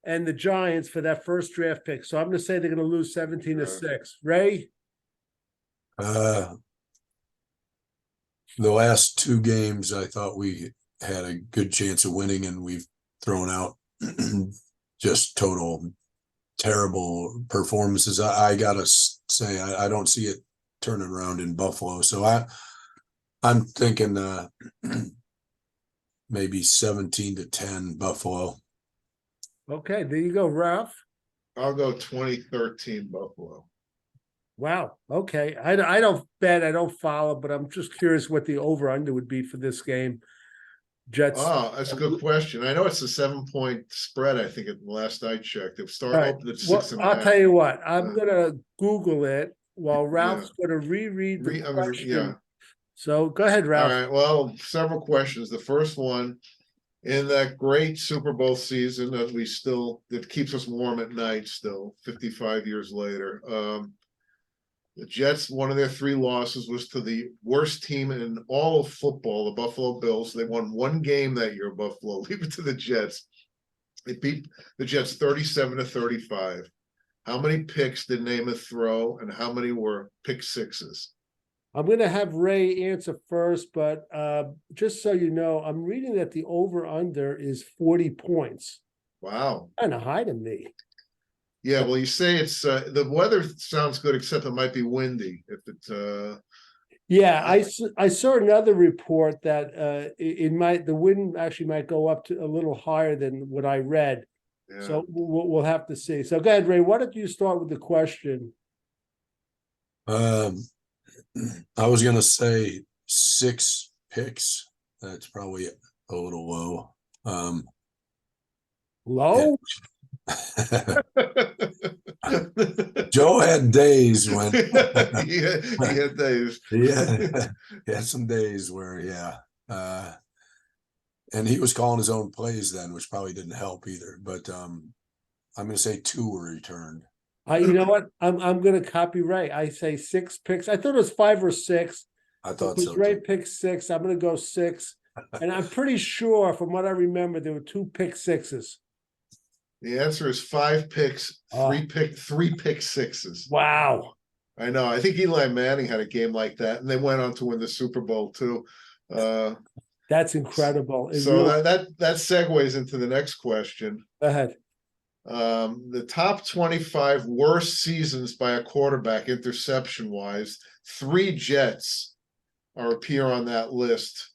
[SPEAKER 2] and the Giants for that first draft pick. So I'm going to say they're going to lose 17-6. Ray?
[SPEAKER 3] The last 2 games, I thought we had a good chance of winning, and we've thrown out just total terrible performances. I gotta say, I don't see it turning around in Buffalo. So I'm thinking maybe 17-10 Buffalo.
[SPEAKER 2] Okay, there you go, Ralph.
[SPEAKER 1] I'll go 2013 Buffalo.
[SPEAKER 2] Wow. Okay. I don't bet. I don't follow, but I'm just curious what the over under would be for this game. Jets.
[SPEAKER 1] Oh, that's a good question. I know it's a 7-point spread. I think at the last I checked, it
[SPEAKER 2] All
[SPEAKER 1] started
[SPEAKER 2] right.
[SPEAKER 1] open at
[SPEAKER 2] Well,
[SPEAKER 1] 6.5.
[SPEAKER 2] I'll tell you what. I'm
[SPEAKER 1] Uh,
[SPEAKER 2] gonna Google it while
[SPEAKER 1] yeah,
[SPEAKER 2] Ralph's gonna reread the
[SPEAKER 1] I mean, yeah.
[SPEAKER 2] question. So go ahead,
[SPEAKER 1] All
[SPEAKER 2] Ralph.
[SPEAKER 1] right. Well, several questions. The first one, in that great Super Bowl season that keeps us warm at night still, 55 years later. The Jets, one of their 3 losses was to the worst team in all of football, the Buffalo Bills. They won 1 game that year, Buffalo. Leave it to the Jets. They beat the Jets 37-35. How many picks did Namath throw, and how many were pick sixes?
[SPEAKER 2] I'm gonna have Ray answer first, but just so you know, I'm reading that the over under is 40 points.
[SPEAKER 1] Wow.
[SPEAKER 2] Kind of high to me.
[SPEAKER 1] Yeah, well, you say it's the weather sounds good, except it might be windy. If it's
[SPEAKER 2] Yeah, I saw another report that it might the wind actually might go up to a little higher than what I read.
[SPEAKER 1] yeah.
[SPEAKER 2] So we'll have to see. So go ahead, Ray. Why don't you start with the question?
[SPEAKER 3] I was gonna say 6 picks. That's probably a little low.
[SPEAKER 2] Low?
[SPEAKER 3] Joe had days when
[SPEAKER 1] he had days.
[SPEAKER 3] he had some days where and he was calling his own plays then, which probably didn't help either. But I'm gonna say 2 were returned.
[SPEAKER 2] You know what? I'm gonna copy Ray. I say 6 picks. I thought it was 5 or 6.
[SPEAKER 3] I thought
[SPEAKER 2] Because
[SPEAKER 3] so
[SPEAKER 2] Ray
[SPEAKER 3] too.
[SPEAKER 2] picked 6. I'm gonna go 6. And I'm pretty sure from what I remember, there were 2 pick sixes.
[SPEAKER 1] The answer is 5 picks,
[SPEAKER 2] Oh.
[SPEAKER 1] 3 pick sixes.
[SPEAKER 2] Wow.
[SPEAKER 1] I know. I think Eli Manning had a game like that, and they went on to win the Super Bowl too.
[SPEAKER 2] That's incredible.
[SPEAKER 1] So that segues into the next question.
[SPEAKER 2] Go ahead.
[SPEAKER 1] The top 25 worst seasons by a quarterback interception wise, 3 Jets appear on that list,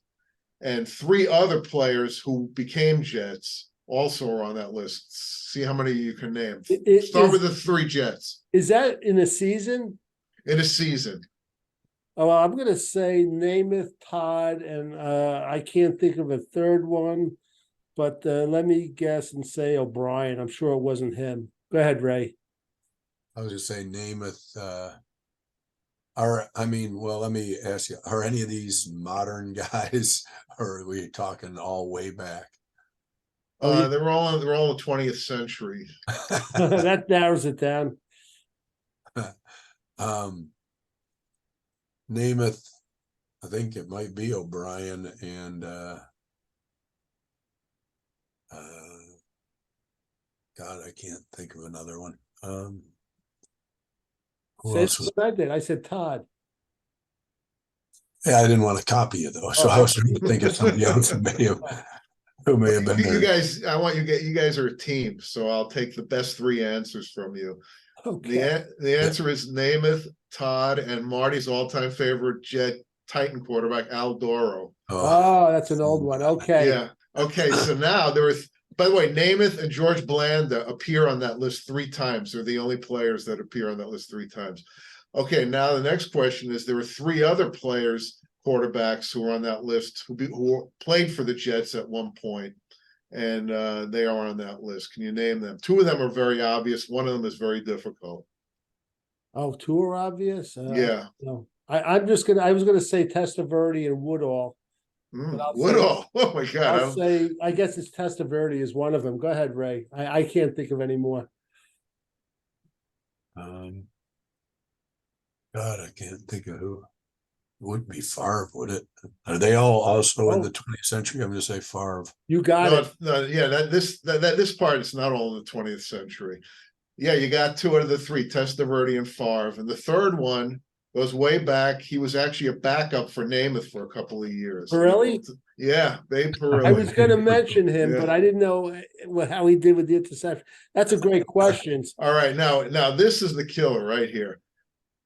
[SPEAKER 1] and 3 other players who became Jets also are on that list. See how many you can name. Start with the 3 Jets.
[SPEAKER 2] Is that in a season?
[SPEAKER 1] In a season.
[SPEAKER 2] Oh, well, I'm gonna say Namath, Todd, and I can't think of a third one, but let me guess and say O'Brien. I'm sure it wasn't him. Go ahead, Ray.
[SPEAKER 3] I was just saying Namath. Well, let me ask you: are any of these modern guys, or are we talking all way back?
[SPEAKER 1] They're all the 20th century.
[SPEAKER 2] That narrows it down.
[SPEAKER 3] Namath, I think it might be O'Brien and God, I can't think of another one. Who else was?
[SPEAKER 2] What I did. I said Todd.
[SPEAKER 3] Yeah, I didn't want to copy you though, so I was trying to think of somebody else who may have been there.
[SPEAKER 1] You guys, I want you guys are a team, so I'll take the best 3 answers from you.
[SPEAKER 2] Okay.
[SPEAKER 1] The answer is Namath, Todd, and Marty's all-time favorite Jet Titan quarterback, Al Doro.
[SPEAKER 2] Oh, that's an old one. Okay.
[SPEAKER 1] Yeah. Okay. So now there was, by the way, Namath and George Blanda appear on that list 3 times. They're the only players that appear on that list 3 times. Okay. Now the next question is: there were 3 other players, quarterbacks, who were on that list who played for the Jets at one point, and they are on that list. Can you name them? 2 of them are very obvious. One of them is very difficult.
[SPEAKER 2] Oh, 2 are obvious.
[SPEAKER 1] Yeah.
[SPEAKER 2] No, I was gonna say Testaverde and Woodall.
[SPEAKER 1] Woodall. Oh my God.
[SPEAKER 2] I guess it's Testaverde is one of them. Go ahead, Ray. I can't think of any more.
[SPEAKER 3] God, I can't think of who. It wouldn't be Favre, would it? Are they all also in the 20th century? I'm going to say Favre.
[SPEAKER 2] You got it.
[SPEAKER 1] No, yeah, this part is not all in the 20th century. Yeah, you got 2 out of the 3, Testaverde and Favre, and the third one goes way back. He was actually a backup for Namath for a couple of years.
[SPEAKER 2] Really?
[SPEAKER 1] Yeah, Babe Perilli.
[SPEAKER 2] I was going to mention him,
[SPEAKER 1] Yeah.
[SPEAKER 2] but I didn't know how he did with the interception. That's a great question.
[SPEAKER 1] All right, now this is the killer right here.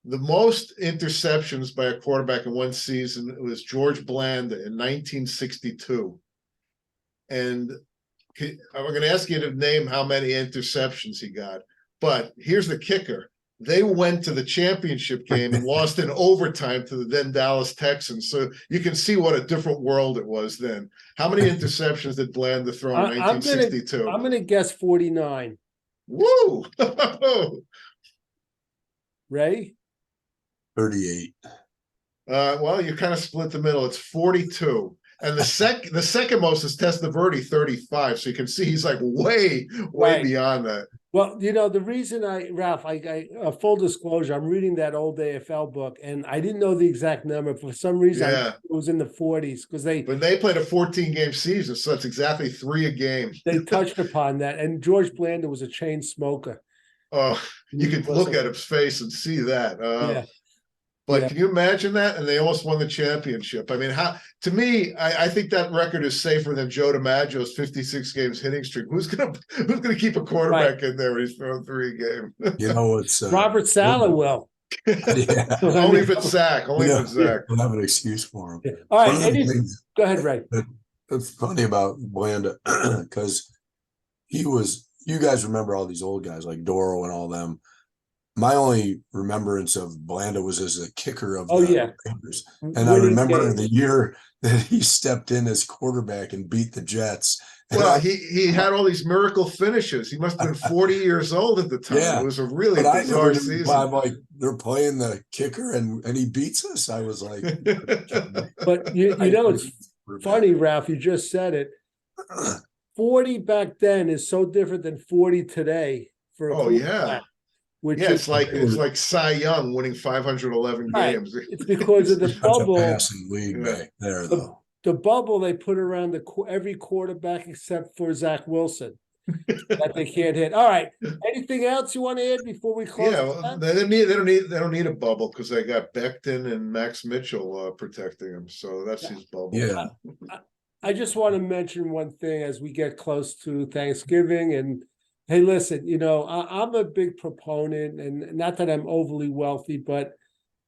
[SPEAKER 1] The most interceptions by a quarterback in one season was George Blanda in 1962. And I'm going to ask you to name how many interceptions he got. But here's the kicker. They went to the championship game and lost in overtime to the then Dallas Texans. So you can see what a different world it was then. How many interceptions did Blanda throw in
[SPEAKER 2] I'm
[SPEAKER 1] 1962?
[SPEAKER 2] gonna guess 49.
[SPEAKER 1] Woo!
[SPEAKER 2] Ray?
[SPEAKER 3] 38.
[SPEAKER 1] Well, you kind of split the middle. It's 42. And the second most is Testaverde, 35. So you can see he's like way
[SPEAKER 2] Right.
[SPEAKER 1] beyond that.
[SPEAKER 2] Well, you know, the reason Ralph, full disclosure, I'm reading that old AFL book, and I didn't know the exact number. For some reason,
[SPEAKER 1] Yeah.
[SPEAKER 2] it was in the 40s because
[SPEAKER 1] But they played a 14-game season, so that's exactly 3 a game.
[SPEAKER 2] they touched upon that. And George Blanda was a chain smoker.
[SPEAKER 1] Oh, you could look at his face and see that.
[SPEAKER 2] Yeah.
[SPEAKER 1] But
[SPEAKER 2] Yeah.
[SPEAKER 1] can you imagine that? And they almost won the championship. I mean, to me, I think that record is safer than Joe DiMaggio's 56 games hitting streak. Who's gonna keep a quarterback in there when he's throwing 3 a game?
[SPEAKER 3] You know, it's
[SPEAKER 2] Robert Saleh will.
[SPEAKER 3] Yeah.
[SPEAKER 1] Only if it's Zach. Only if it's Zach.
[SPEAKER 3] We'll have an excuse for him.
[SPEAKER 2] Yeah. All right. Go ahead, Ray.
[SPEAKER 3] It's funny about Blanda because you guys remember all these old guys like Doro and all them. My only remembrance of Blanda was as a kicker of the Raiders. And I remember the year that he stepped in as quarterback and beat the Jets.
[SPEAKER 1] Well, he had all these miracle finishes. He must have been 40 years old at the time.
[SPEAKER 3] Yeah.
[SPEAKER 1] It was a really bizarre season.
[SPEAKER 3] I'm like, they're playing the kicker and he beats us. I was like,
[SPEAKER 2] but you know, it's funny, Ralph, you just said it. 40 back then is so different than 40 today for
[SPEAKER 1] it's like Cy Young winning 511 games.
[SPEAKER 2] It's because of the bubble.
[SPEAKER 3] Passing league back there, though.
[SPEAKER 2] The bubble they put around every quarterback except for Zach Wilson that they can't hit. All right. Anything else you want to add before we close?
[SPEAKER 1] Yeah, well, they don't need a bubble because they got Becton and Max Mitchell protecting them. So that's his bubble.
[SPEAKER 3] Yeah.
[SPEAKER 2] I just want to mention one thing as we get close to Thanksgiving. And hey, listen, you know, I'm a big proponent, and not that I'm overly wealthy, but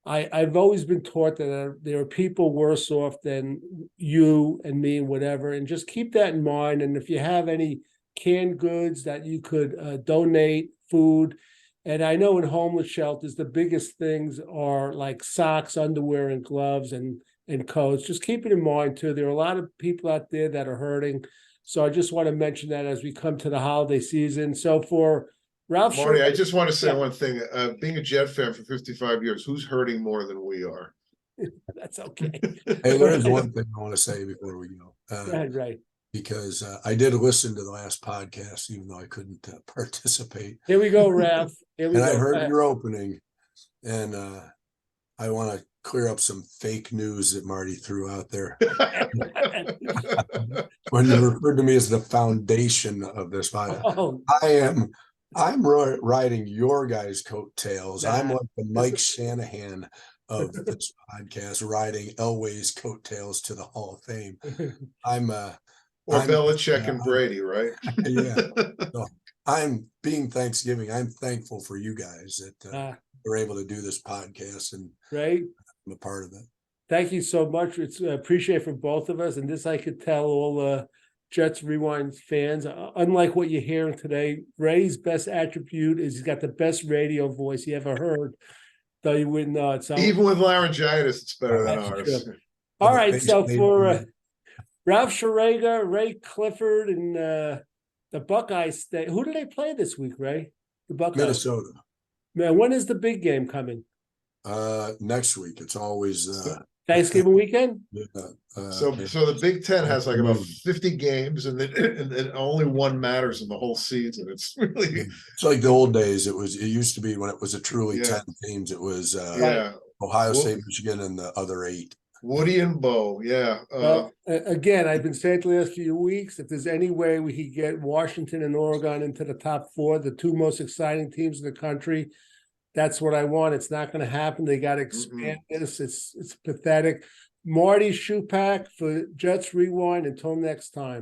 [SPEAKER 2] I've always been taught that there are people worse off than you and me and whatever. And just keep that in mind. And if you have any canned goods that you could donate, food. And I know in homeless shelters, the biggest things are like socks, underwear, and gloves and coats. Just keep it in mind, too. There are a lot of people out there that are hurting. So I just want to mention that as we come to the holiday season. So for Ralph
[SPEAKER 1] Marty, I just want to say one thing. Being a Jet fan for 55 years, who's hurting more than we are?
[SPEAKER 2] That's okay.
[SPEAKER 3] Hey, there is one thing I want to say before we go.
[SPEAKER 2] Go ahead, Ray.
[SPEAKER 3] Because I did listen to the last podcast, even though I couldn't participate.
[SPEAKER 2] Here we go, Ralph.
[SPEAKER 3] I heard your opening, and I want to clear up some fake news that Marty threw out there. When you referred to me as the foundation of this podcast, I'm riding your guys' coattails. I'm like the Mike Shanahan of this podcast, riding Elway's coattails to the Hall of Fame.
[SPEAKER 1] Or Belichick and Brady, right?
[SPEAKER 3] Yeah. So I'm being Thanksgiving. I'm thankful for you guys that we're able to do this podcast, and I'm a part of it.
[SPEAKER 2] Thank you so much. It's appreciated for both of us. And this I could tell all Jets Rewind fans, unlike what you're hearing today, Ray's best attribute is he's got the best radio voice you ever heard, though you wouldn't know it. So
[SPEAKER 1] even with laryngitis, it's better than ours.
[SPEAKER 2] True. All right, so for Ralph Schrager, Ray Clifford, and the Buckeyes, who do they play this week, Ray? The Buckeyes.
[SPEAKER 3] Minnesota.
[SPEAKER 2] Man, when is the big game coming?
[SPEAKER 3] Next week. It's always
[SPEAKER 2] Thanksgiving weekend.
[SPEAKER 3] Yeah.
[SPEAKER 1] So the Big Ten has like about 50 games, and then only one matters in the whole season. It's really
[SPEAKER 3] it's like the old days. It used to be when it was a truly 10 teams. It was Ohio State, Michigan, and the other 8.
[SPEAKER 1] Woody and Bo,
[SPEAKER 2] Well, again, I've been saying the last few weeks, if there's any way we could get Washington and Oregon into the top 4, the 2 most exciting teams in the country, that's what I want. It's not going to happen. They got to expand this. It's pathetic. Marty Schupak for Jets Rewind. Until next time.